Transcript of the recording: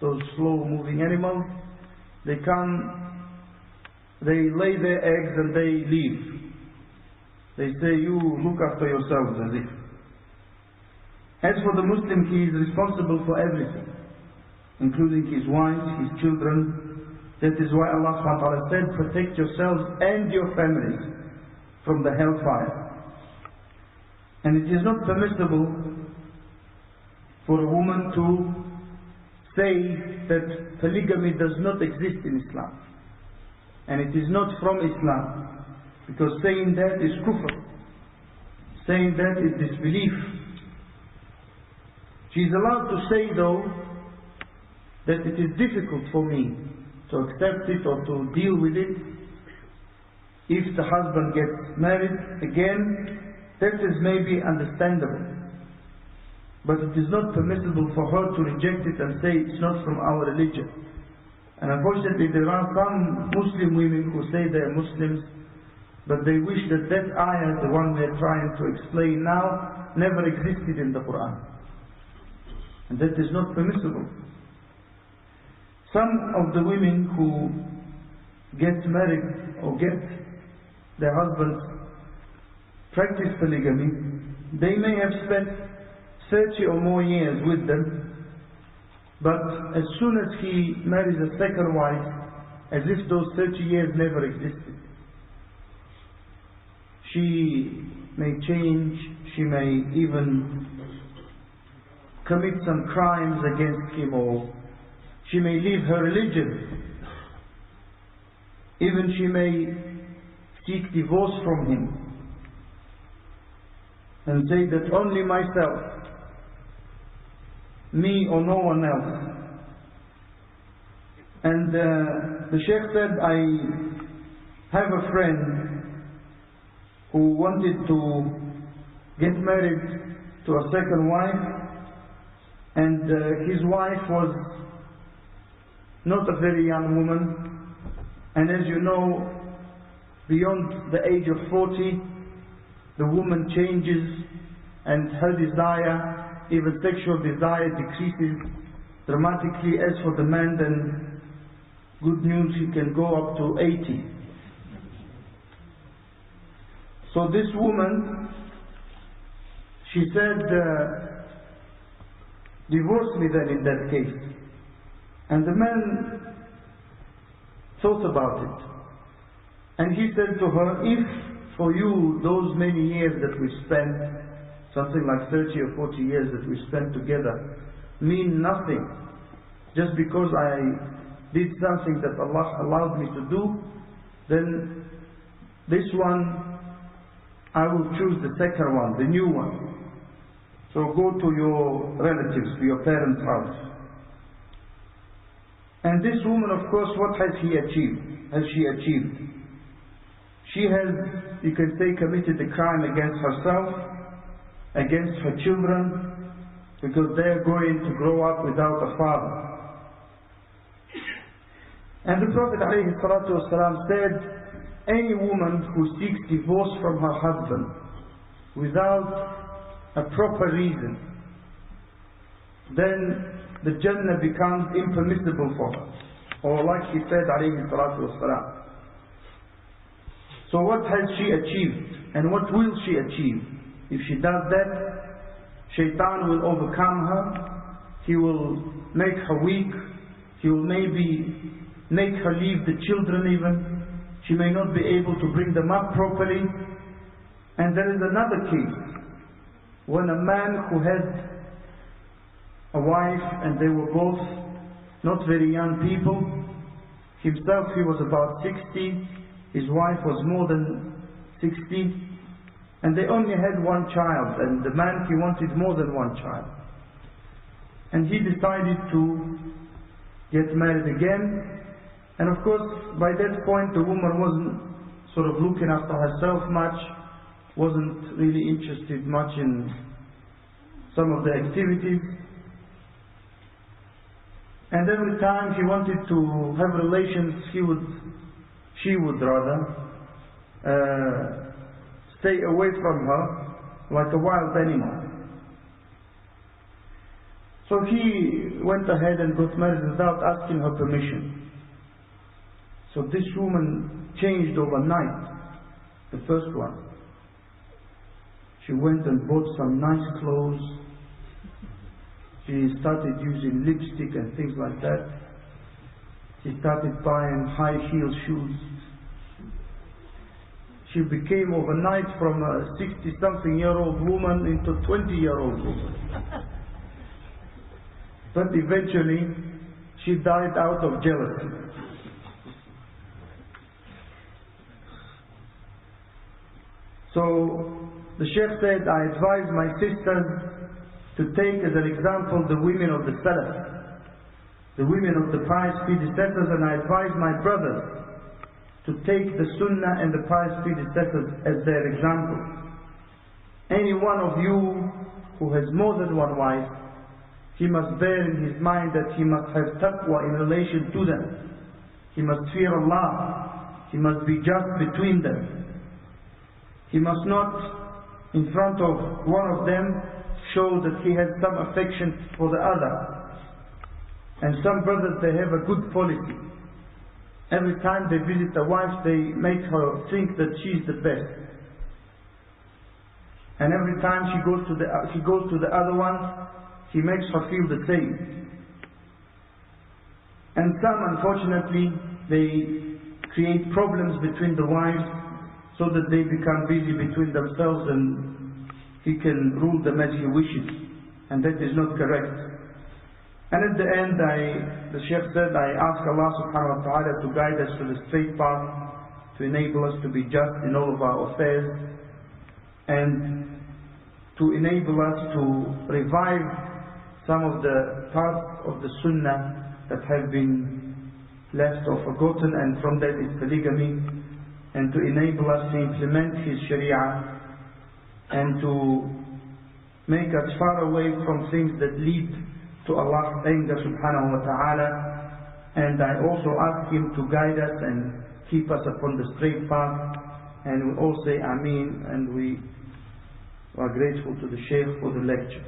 those slow-moving animals. They come, they lay their eggs and they leave. They say, you look after yourselves, as if. As for the Muslim, he is responsible for everything, including his wife, his children. That is why Allah subhanahu wa ta'ala said, protect yourselves and your families from the hellfire. And it is not permissible for a woman to say that polygamy does not exist in Islam. And it is not from Islam. Because saying that is kufr. Saying that is disbelief. She is allowed to say though that it is difficult for me to accept it or to deal with it. If the husband gets married again, that is maybe understandable. But it is not permissible for her to reject it and say it's not from our religion. And unfortunately there are some Muslim women who say they are Muslims, but they wish that that ayah, the one we are trying to explain now, never existed in the Quran. And that is not permissible. Some of the women who get married or get their husbands practice polygamy, they may have spent 30 or more years with them, but as soon as he marries a second wife, as if those 30 years never existed. She may change, she may even commit some crimes against him, or she may leave her religion. Even she may seek divorce from him and say that only myself, me or no one else. And the Sheikh said, I have a friend who wanted to get married to a second wife, and his wife was not a very young woman, and as you know, beyond the age of 40, the woman changes and her desire, even sexual desire, decreases dramatically. As for the man, then good news, he can go up to 80. So this woman, she said, divorce me then in that case. And the man thought about it. And he said to her, if for you those many years that we spent, something like 30 or 40 years that we spent together, mean nothing, just because I did something that Allah allowed me to do, then this one, I will choose the second one, the new one. So go to your relatives, to your parents' house. And this woman, of course, what has she achieved? She has, you can say, committed a crime against herself, against her children, because they are going to grow up without a father. And the Prophet ﷺ said, any woman who seeks divorce from her husband without a proper reason, then the Jannah becomes impermissible for her. Or like he said, ﷺ. So what has she achieved? And what will she achieve? If she does that, Shaitan will overcome her. He will make her weak. He will maybe make her leave the children even. She may not be able to bring them up properly. And there is another case. When a man who had a wife and they were both not very young people, himself he was about 60, his wife was more than 60, and they only had one child, and the man, he wanted more than one child. And he decided to get married again. And of course, by that point, the woman wasn't sort of looking after herself much, wasn't really interested much in some of the activities. And every time he wanted to have relations, she would rather stay away from her like a wild animal. So he went ahead and got married without asking her permission. So this woman changed overnight, the first one. She went and bought some nice clothes. She started using lipstick and things like that. She started buying high heel shoes. She became overnight from a 60-something-year-old woman into a 20-year-old woman. But eventually, she died out of jealousy. So, the Sheikh said, I advise my sisters to take as an example the women of the Salaf, the women of the pious predecessors, and I advise my brothers to take the Sunnah and the pious predecessors as their example. Any one of you who has more than one wife, he must bear in his mind that he must have taqwa in relation to them. He must fear Allah. He must be just between them. He must not, in front of one of them, show that he has some affection for the other. And some brothers, they have a good policy. Every time they visit a wife, they make her think that she's the best. And every time she goes to the other one, he makes her feel the same. And some, unfortunately, they create problems between the wives so that they become busy between themselves and he can rule them as he wishes. And that is not correct. And at the end, the Sheikh said, I ask Allah subhanahu wa ta'ala to guide us to the straight path, to enable us to be just in all of our affairs, and to enable us to revive some of the parts of the Sunnah that have been left or forgotten, and from that is polygamy, and to enable us to implement His Sharia, and to make us far away from things that lead to Allah's anger subhanahu wa ta'ala. And I also ask Him to guide us and keep us upon the straight path, and we all say Ameen, and we are grateful to the Shaykh for the lecture.